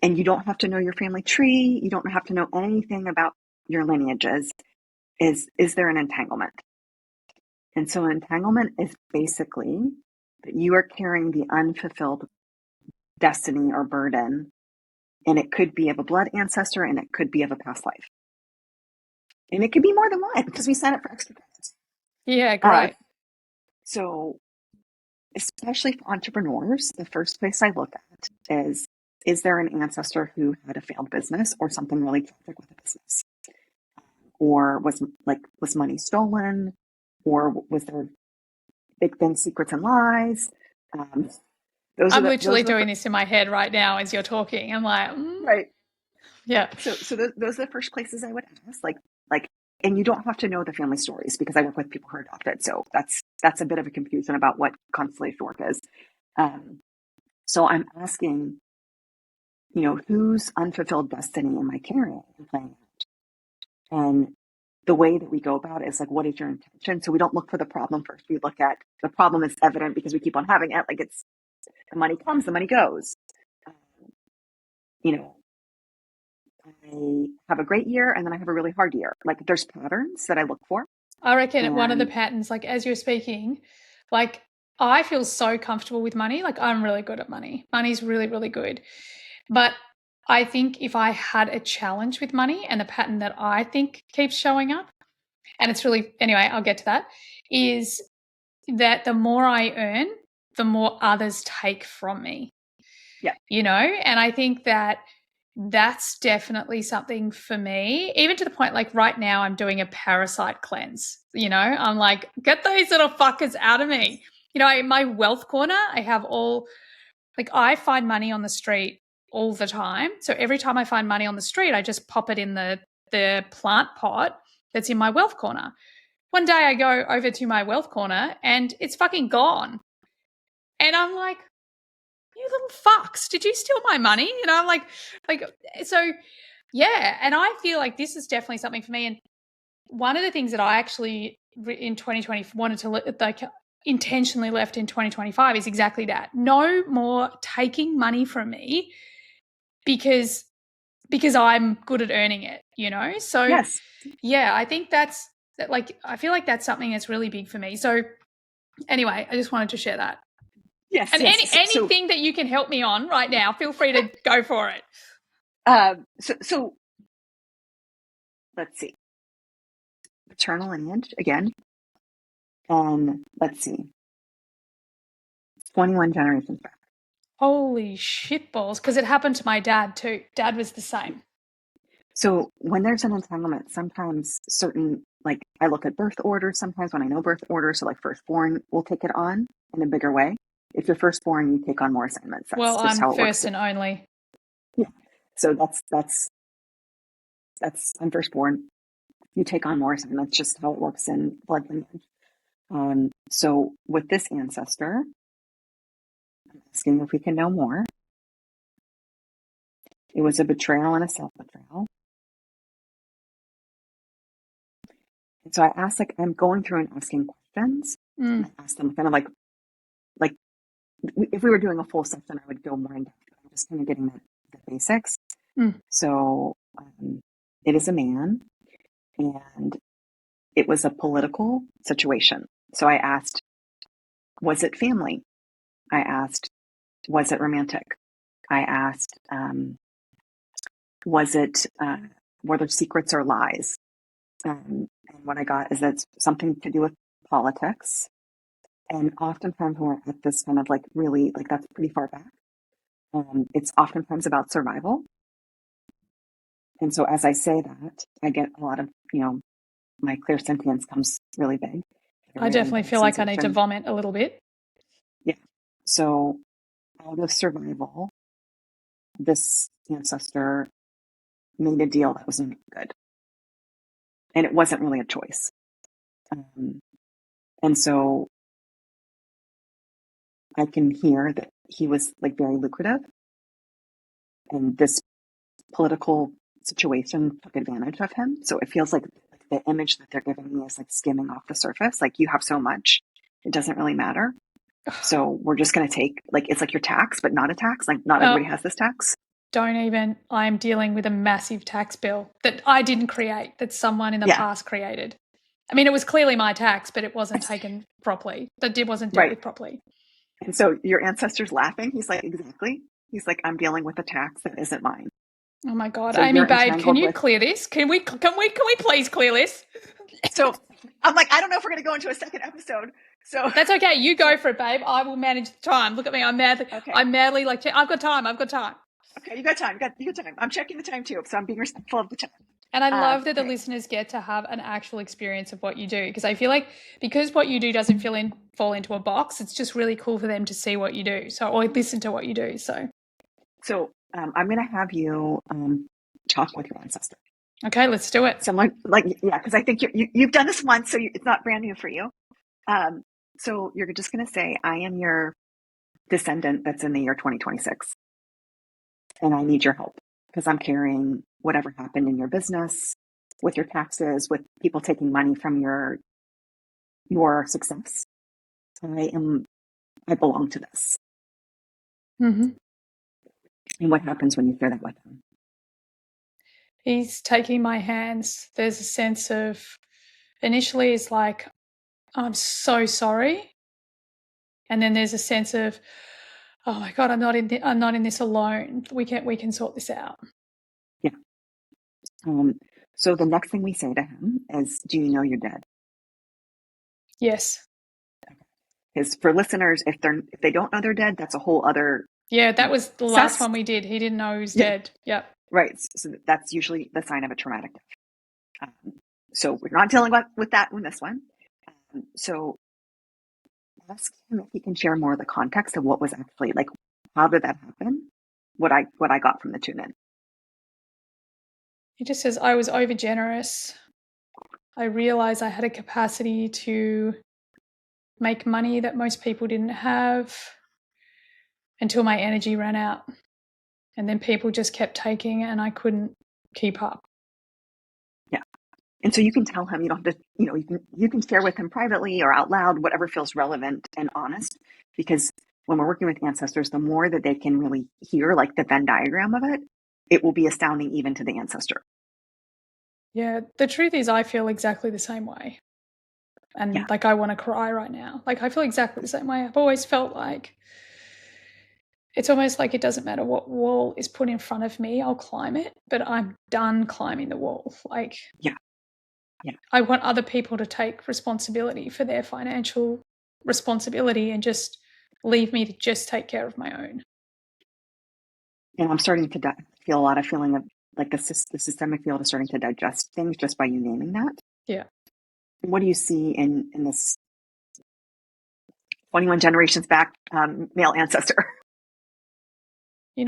and you don't have to know your family tree, you don't have to know anything about your lineages, is there an entanglement? And so an entanglement is basically that you are carrying the unfulfilled destiny or burden, and it could be of a blood ancestor and it could be of a past life. And it could be more than one because we sign up for extra credits. Yeah, great. So especially for entrepreneurs, the first place I look at is there an ancestor who had a failed business or something really tragic with a business? Or was money stolen? Or was there big things, secrets and lies? I'm literally doing this in my head right now as you're talking. I'm like, right. Yeah. So those are the first places I would ask, and you don't have to know the family stories because I work with people who are adopted. So that's a bit of a confusion about what constellation work is. So I'm asking, whose unfulfilled destiny am I carrying and playing out? And the way that we go about it is like, what is your intention? So we don't look for the problem first. We look at the problem is evident because we keep on having it. Like it's the money comes, the money goes. I have a great year and then I have a really hard year. Like there's patterns that I look for. I reckon one of the patterns, like as you're speaking, like I feel so comfortable with money. Like I'm really good at money. Money's really, really good. But I think if I had a challenge with money and the pattern that I think keeps showing up, and it's really, anyway, I'll get to that, is that the more I earn, the more others take from me. Yeah. And I think that that's definitely something for me, even to the point like right now I'm doing a parasite cleanse. I'm like, get those little fuckers out of me. My wealth corner, I have I find money on the street all the time. So every time I find money on the street, I just pop it in the plant pot that's in my wealth corner. One day I go over to my wealth corner and it's fucking gone. And I'm like, you little fucks, did you steal my money? So yeah. And I feel like this is definitely something for me. And one of the things that I actually in 2020 wanted to intentionally left in 2025 is exactly that. No more taking money from me because I'm good at earning it, So yes. Yeah, I think I feel like that's something that's really big for me. So anyway, I just wanted to share that. Yes. And yes. anything that you can help me on right now, feel free to go for it. So let's see. Paternal lineage again. And let's see. 21 generations back. Holy shitballs, because it happened to my dad too. Dad was the same. So when there's an entanglement, sometimes I look at birth orders, sometimes when I know birth orders, so like firstborn will take it on in a bigger way. If you're firstborn, you take on more assignments. That's well, just I'm how it first works. and only. Yeah. So that's I'm firstborn. You take on more assignments, just how it works in blood lineage. So with this ancestor, I'm asking if we can know more. It was a betrayal and a self-betrayal. And so I asked, I'm going through and asking questions. And I asked them kind of like if we were doing a full session, I would go more in depth. I'm just kind of getting the basics. So it is a man, and it was a political situation. So I asked, was it family? I asked, was it romantic? I asked, were there secrets or lies? And what I got is that it's something to do with politics. And oftentimes when we're at this kind of really, that's pretty far back. It's oftentimes about survival. And so as I say that, I get a lot of, my clairsentience comes really big. A I really definitely big feel like I need to sensation. vomit a little bit. Yeah. So out of survival, this ancestor made a deal that wasn't good. And it wasn't really a choice. Um, and so I can hear that he was like very lucrative, and this political situation took advantage of him. So it feels like the image that they're giving me is like skimming off the surface. Like, you have so much, it doesn't really matter. So we're just going to take, like, it's like your tax, but not a tax. Like, not everybody has this tax. Don't even. I'm dealing with a massive tax bill that I didn't create, that someone in the Yeah. past created. I mean, it was clearly my tax, but it wasn't taken properly. That wasn't dealt Right. with properly. And so your ancestor's laughing. He's like, exactly. He's like, I'm dealing with a tax that isn't mine. Oh my God, So Amy, you're babe, can entangled you with. clear this? Can we please clear this? So I'm like, I don't know if we're going to go into a second episode. So That's okay. You go for it, babe. I will manage the time. Look at me. I'm madly. okay. I'm madly like. I've got time. I've got time. Okay, you got time. You got time. I'm checking the time too, so I'm being respectful of the time. And I love that the Okay. listeners get to have an actual experience of what you do, because I feel like because what you do doesn't fall into a box, it's just really cool for them to see what you do. So, or listen to what you do. So I'm going to have you talk with your ancestor. okay, let's do it. Similar, like, yeah, because I think you've done this once, so it's not brand new for you. So you're just going to say, I am your descendant that's in the year 2026, and I need your help because I'm carrying whatever happened in your business, with your taxes, with people taking money from your success. I belong to this. Mm-hmm. And what happens when you share that with him? He's taking my hands. There's a sense of, initially it's like, I'm so sorry. And then there's a sense of, oh my God, I'm not in this alone. We can sort this out. Yeah. So the next thing we say to him is, do you know you're dead? Yes. Because for listeners, if they don't know they're dead, that's a whole other. Yeah, that was the last Process. one we did. He didn't know he was Yeah. dead. Yep. Right. So that's usually the sign of a traumatic death. So we're not dealing with that in this one. So ask him if he can share more of the context of what was actually like. How did that happen? What I got from the tune in. He just says, I was over generous. I realized I had a capacity to make money that most people didn't have until my energy ran out. And then people just kept taking and I couldn't keep up. Yeah. And so you can tell him, you don't have to, you can share with him privately or out loud, whatever feels relevant and honest, because when we're working with ancestors, the more that they can really hear like the Venn diagram of it, it will be astounding even to the ancestor. Yeah, the truth is I feel exactly the same way. And Yeah. like I want to cry right now. Like I feel exactly the same way. I've always felt like it's almost like it doesn't matter what wall is put in front of me, I'll climb it, but I'm done climbing the wall. Like, Yeah. Yeah. I want other people to take responsibility for their financial responsibility and just leave me to just take care of my own. And I'm starting to feel a lot of feeling of like the systemic field is starting to digest things just by you naming that. Yeah. What do you see in this 21 generations back male ancestor? He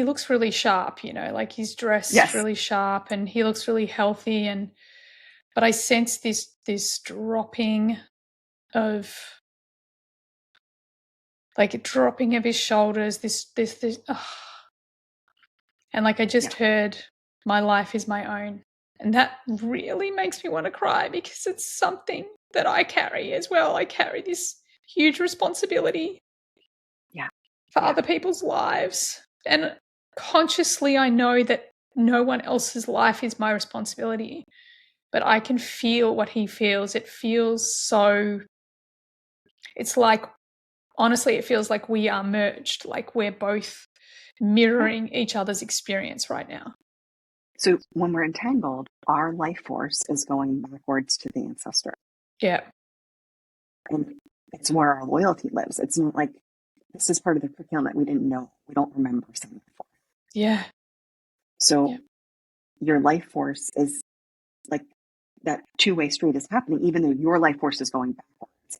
looks really sharp, like he's dressed Yes. really sharp and he looks really healthy. But I sense this dropping of, like a dropping of his shoulders, this. And like I just heard, my life is my own. And that really makes me want to cry because it's something that I carry as well. I carry this huge responsibility for other people's lives. And consciously, I know that no one else's life is my responsibility. But I can feel what he feels. It feels so, it's like, honestly, it feels like we are merged, like we're both mirroring each other's experience right now. So when we're entangled, our life force is going backwards to the ancestor. Yeah. And it's where our loyalty lives. It's not like this is part of the curriculum that we didn't know. We don't remember something before. Yeah. So your life force is like that two-way street is happening, even though your life force is going backwards.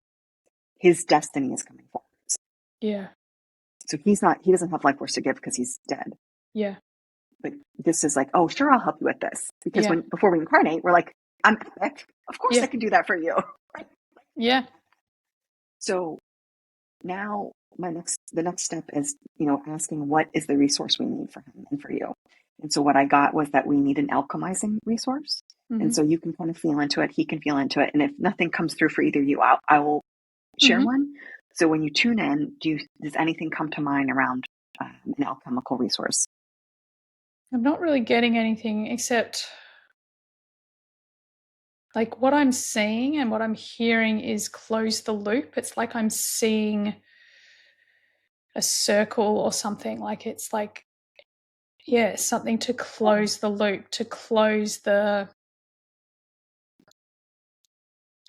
His destiny is coming forwards. Yeah. So he doesn't have life force to give because he's dead. Yeah. But this is like, oh, sure, I'll help you with this. Because Yeah. before we incarnate, we're like, I'm epic. Of course Yeah. I can do that for you. Right? Yeah. So now the next step is, asking what is the resource we need for him and for you. And so what I got was that we need an alchemizing resource. And so you can kind of feel into it. He can feel into it. And if nothing comes through for either of you, I will share one. So when you tune in, does anything come to mind around an alchemical resource? I'm not really getting anything except like what I'm seeing and what I'm hearing is close the loop. It's like I'm seeing a circle or something. Like it's like, yeah, something to close the loop, to close the,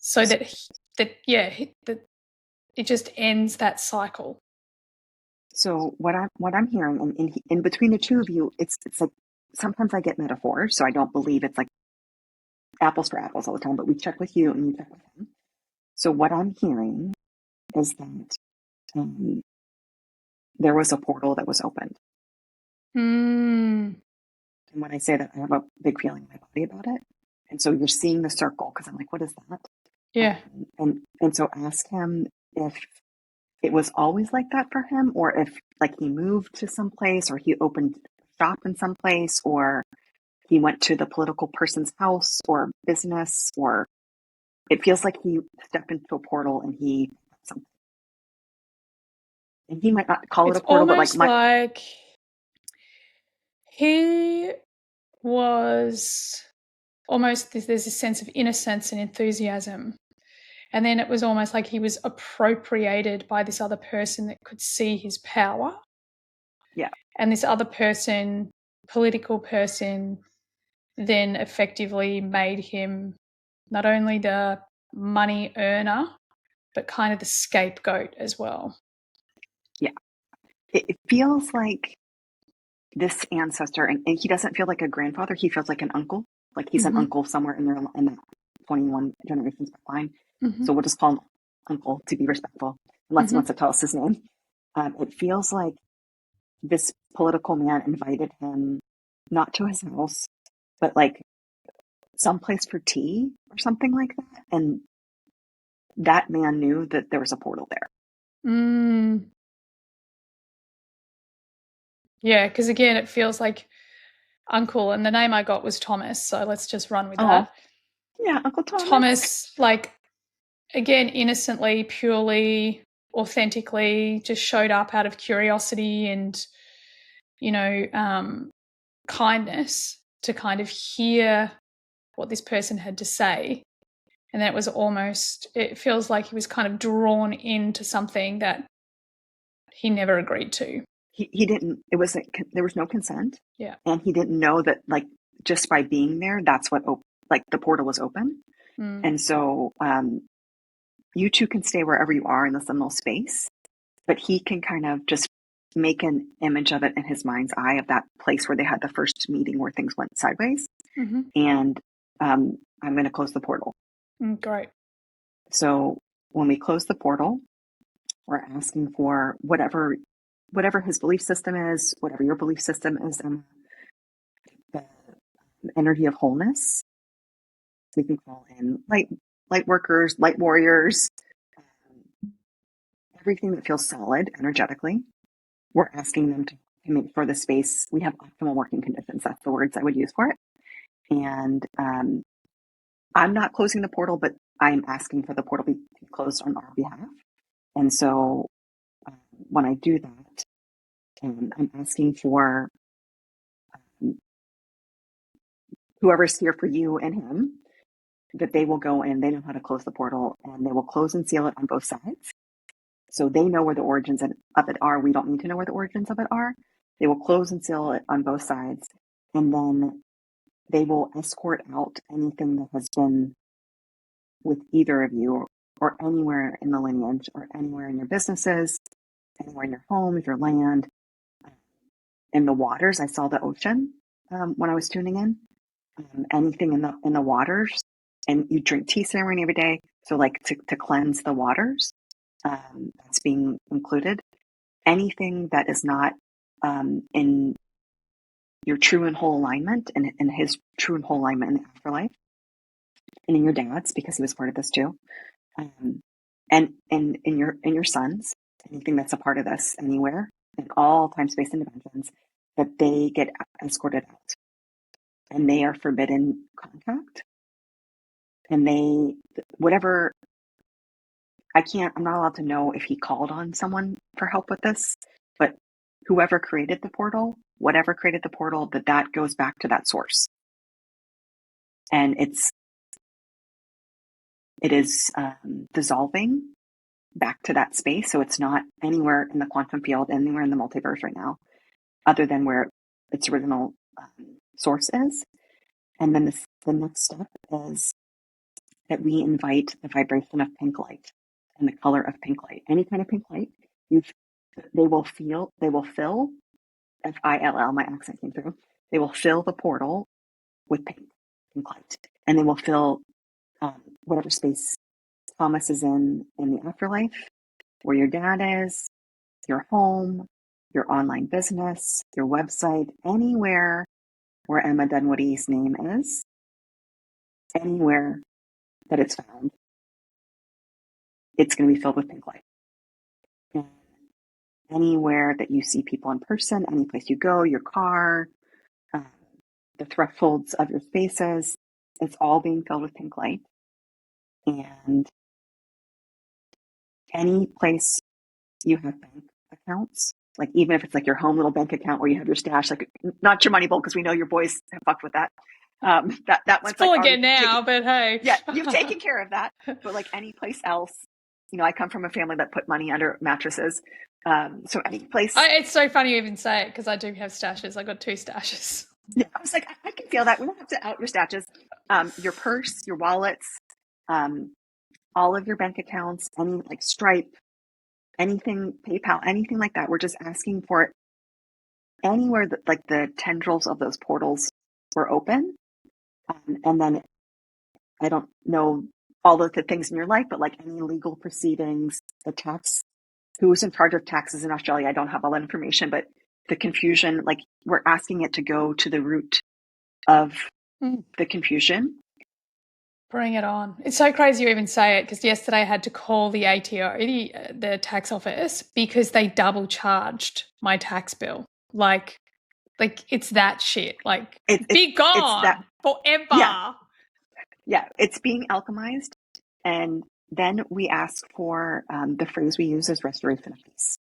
so that that it just ends that cycle. So what I'm hearing, and in between the two of you, it's like sometimes I get metaphors, so I don't believe it's like apples for apples all the time. But we check with you and you check with him. So what I'm hearing is that there was a portal that was opened. Mm. And when I say that, I have a big feeling in my body about it. And so you're seeing the circle because I'm like, what is that? Yeah. And so ask him if it was always like that for him, or if like he moved to some place, or he opened shop in some place, or he went to the political person's house or business, or it feels like he stepped into a portal and he something. And he might not call it It's a portal, but almost like he was almost, there's a sense of innocence and enthusiasm. And then it was almost like he was appropriated by this other person that could see his power. yeah. And this other person, political person, then effectively made him not only the money earner, but kind of the scapegoat as well. Yeah. It feels like this ancestor, and he doesn't feel like a grandfather, he feels like an uncle. Like he's an uncle somewhere in that 21 generations line. So we'll just call him uncle to be respectful, unless he wants to tell us his name. It feels like this political man invited him not to his house, but like someplace for tea or something like that. And that man knew that there was a portal there. Mm. Yeah, because again, it feels like uncle, and the name I got was Thomas, so let's just run with that. Yeah, Uncle Thomas. Thomas, like, again, innocently, purely, authentically, just showed up out of curiosity and, kindness to kind of hear what this person had to say. And then it feels like he was kind of drawn into something that he never agreed to. He didn't, there was no consent. Yeah. And he didn't know that, like, just by being there, that's what, like, the portal was open. And so you two can stay wherever you are in the liminal space, but he can kind of just make an image of it in his mind's eye of that place where they had the first meeting where things went sideways. And I'm going to close the portal. Great. So when we close the portal, we're asking for whatever his belief system is, whatever your belief system is, and the energy of wholeness. We can call in light workers, light warriors, everything that feels solid energetically. We're asking them to make sure the space, we have optimal working conditions. That's the words I would use for it. And I'm not closing the portal, but I'm asking for the portal to be closed on our behalf. And so when I do that, I'm asking for whoever's here for you and him, that they will go in, they know how to close the portal, and they will close and seal it on both sides. So they know where the origins of it are. We don't need to know where the origins of it are. They will close and seal it on both sides. And then they will escort out anything that has been with either of you, or anywhere in the lineage, or anywhere in your businesses, anywhere in your homes, your land, in the waters. I saw the ocean when I was tuning in. anything in the waters, and you drink tea ceremony every day. So like to cleanse the waters, that's being included. Anything that is not in your true and whole alignment, and in his true and whole alignment in the afterlife, and in your dad's, because he was part of this too, and in your sons, anything that's a part of this anywhere, in all time space and dimensions, that they get escorted out, and they are forbidden contact, and they whatever. I'm not allowed to know if he called on someone for help with this, but whoever created the portal, whatever created the portal, that goes back to that source. And it is dissolving back to that space. So it's not anywhere in the quantum field, anywhere in the multiverse right now, other than where its original source is. And then the next step is that we invite the vibration of pink light and the color of pink light, any kind of pink light. They will fill, FILL, my accent came through. They will fill the portal with pink light, and they will fill whatever space Thomas is in the afterlife, where your dad is, your home, your online business, your website, anywhere where Emma Dunwoody's name is, anywhere that it's found, it's going to be filled with pink light. And anywhere that you see people in person, any place you go, your car, the thresholds of your spaces, it's all being filled with pink light. And any place you have bank accounts, like even if it's like your home little bank account where you have your stash, like not your money bowl, because we know your boys have fucked with that. That one's it's full like again now, but hey. Yeah, you've taken care of that. But like any place else, I come from a family that put money under mattresses. So any place. It's so funny you even say it, because I do have stashes. I got 2 stashes. Yeah, I was like, I can feel that. We don't have to out your stashes. Your purse, your wallets, all of your bank accounts, any like Stripe, anything, PayPal, anything like that. We're just asking for it anywhere that like the tendrils of those portals were open. And then I don't know all of the things in your life, but like any legal proceedings, the tax, who's in charge of taxes in Australia, I don't have all that information, but the confusion, like we're asking it to go to the root of the confusion. Bring it on. It's so crazy you even say it, because yesterday I had to call the ATO, the tax office, because they double charged my tax bill. Like it's that shit. Like be gone forever. Yeah, it's being alchemized. And then we ask for the phrase we use is restoration of peace.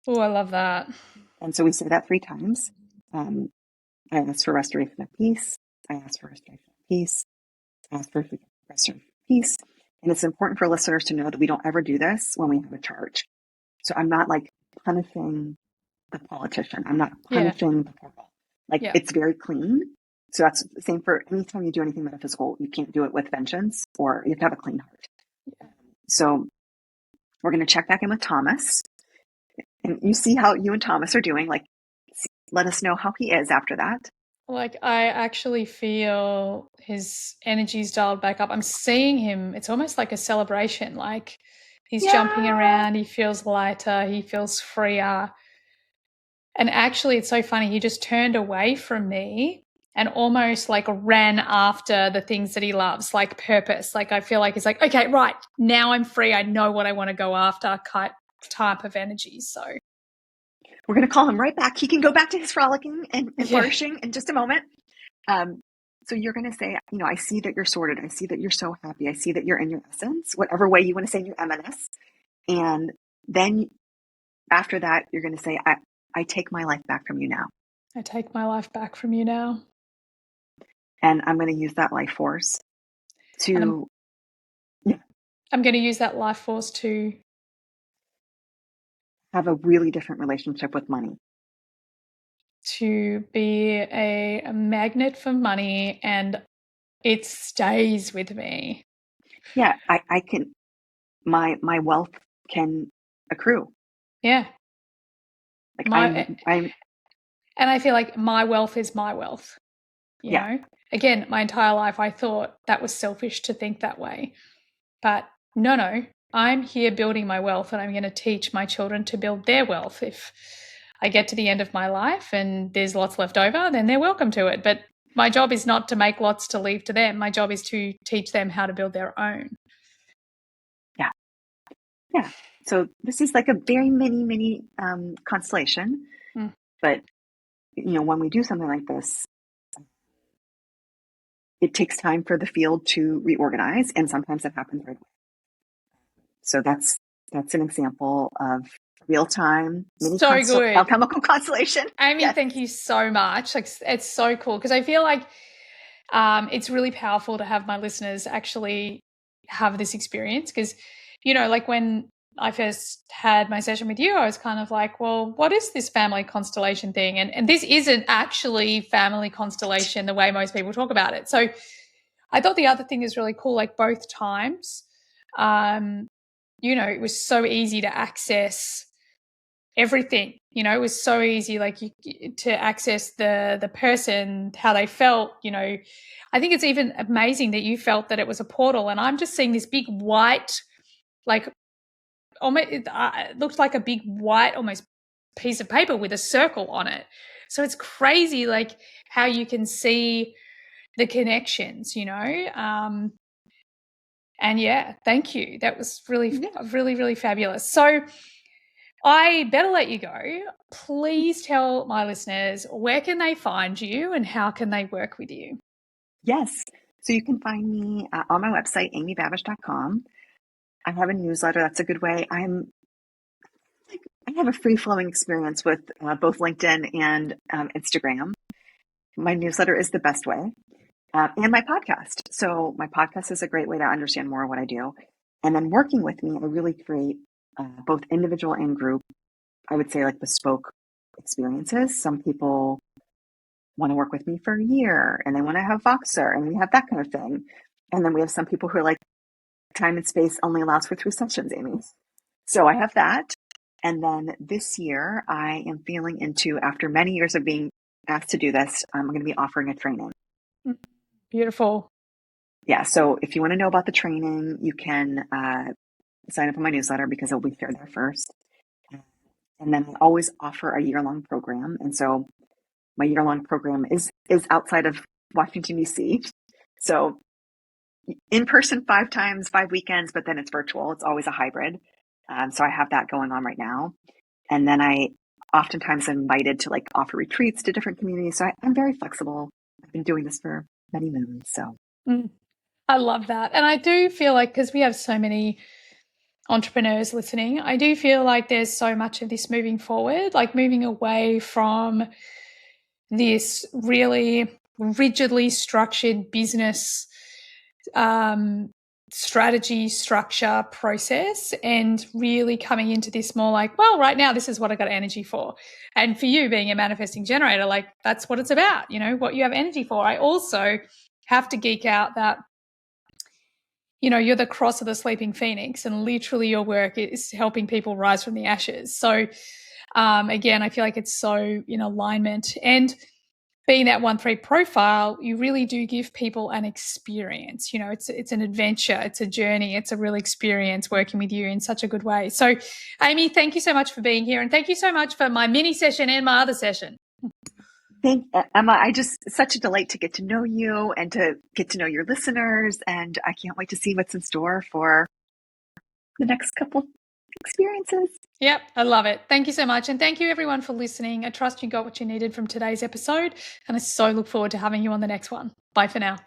Oh, I love that. And so we say that 3 times. I ask for restoration of peace. I ask for restoration of peace. I ask for restoration of peace. And it's important for listeners to know that we don't ever do this when we have a charge. So I'm not like punishing the politician. I'm not punishing the portal. Like it's very clean. So that's the same for anytime you do anything metaphysical. You can't do it with vengeance, or you have to have a clean heart. So we're going to check back in with Thomas, and you see how you and Thomas are doing. Like, let us know how he is after that. Like, I actually feel his energy's dialed back up. I'm seeing him. It's almost like a celebration. Like he's jumping around. He feels lighter. He feels freer. And actually, it's so funny. He just turned away from me and almost like ran after the things that he loves, like purpose. Like I feel like he's like, okay, right, now I'm free. I know what I want to go after, type of energy. So we're going to call him right back. He can go back to his frolicking and flourishing in just a moment. So you're going to say, I see that you're sorted. I see that you're so happy. I see that you're in your essence, whatever way you want to say in your M&S. And then after that, you're going to say, I take my life back from you now. I take my life back from you now. And I'm going to use that life force to... I'm going to use that life force to... have a really different relationship with money. To be a magnet for money, and it stays with me. Yeah, I can... My wealth can accrue. Yeah. Like I'm and I feel like my wealth is my wealth. you know? Again, my entire life I thought that was selfish to think that way. But no, I'm here building my wealth, and I'm going to teach my children to build their wealth. If I get to the end of my life and there's lots left over, then they're welcome to it. But my job is not to make lots to leave to them. My job is to teach them how to build their own. Yeah. So this is like a very mini constellation. But, when we do something like this, it takes time for the field to reorganize, and sometimes it happens right away. So that's an example of real-time mini good alchemical constellation. Amy, thank you so much. Like, it's so cool because I feel like it's really powerful to have my listeners actually have this experience because, like when I first had my session with you, I was kind of like, well, what is this family constellation thing? And this isn't actually family constellation the way most people talk about it. So I thought the other thing is really cool, like both times, it was so easy to access everything. It was so easy, like to access the person, how they felt. I think it's even amazing that you felt that it was a portal, and I'm just seeing this big white, like almost it looked like a big white almost piece of paper with a circle on it. So it's crazy, like how you can see the connections, and thank you. That was really, really, really fabulous. So I better let you go. Please tell my listeners, where can they find you and how can they work with you? Yes. So you can find me on my website, amybabish.com. I have a newsletter. That's a good way. I have a free-flowing experience with both LinkedIn and Instagram. My newsletter is the best way. And my podcast. So my podcast is a great way to understand more of what I do. And then working with me, I really create both individual and group, I would say like bespoke experiences. Some people want to work with me for a year and they want to have Voxer and we have that kind of thing. And then we have some people who are like, time and space only allows for 3 sessions, Amy. So I have that. And then this year I am feeling into, after many years of being asked to do this, I'm going to be offering a training. Beautiful. Yeah. So if you want to know about the training, you can sign up on my newsletter because it'll be shared there first. And then I always offer a year-long program. And so my year-long program is outside of Washington, D.C. So in person 5 times, 5 weekends, but then it's virtual. It's always a hybrid. So I have that going on right now. And then I oftentimes am invited to like offer retreats to different communities. So I'm very flexible. I've been doing this for many moons. So I love that. And I do feel like, because we have so many entrepreneurs listening, I do feel like there's so much of this moving forward, like moving away from this really rigidly structured business strategy, structure, process, and really coming into this more like, well, right now this is what I got energy for. And for you being a manifesting generator, like that's what it's about, what you have energy for. I also have to geek out that you're the cross of the sleeping phoenix, and literally your work is helping people rise from the ashes. So again, I feel like it's so in alignment. And being that 1-3 profile, you really do give people an experience. It's an adventure, it's a journey, it's a real experience working with you in such a good way. So, Amy, thank you so much for being here, and thank you so much for my mini session and my other session. Emma, it's such a delight to get to know you and to get to know your listeners. And I can't wait to see what's in store for the next couple experiences. Yep, I love it. Thank you so much. And thank you everyone for listening. I trust you got what you needed from today's episode, and I so look forward to having you on the next one. Bye for now.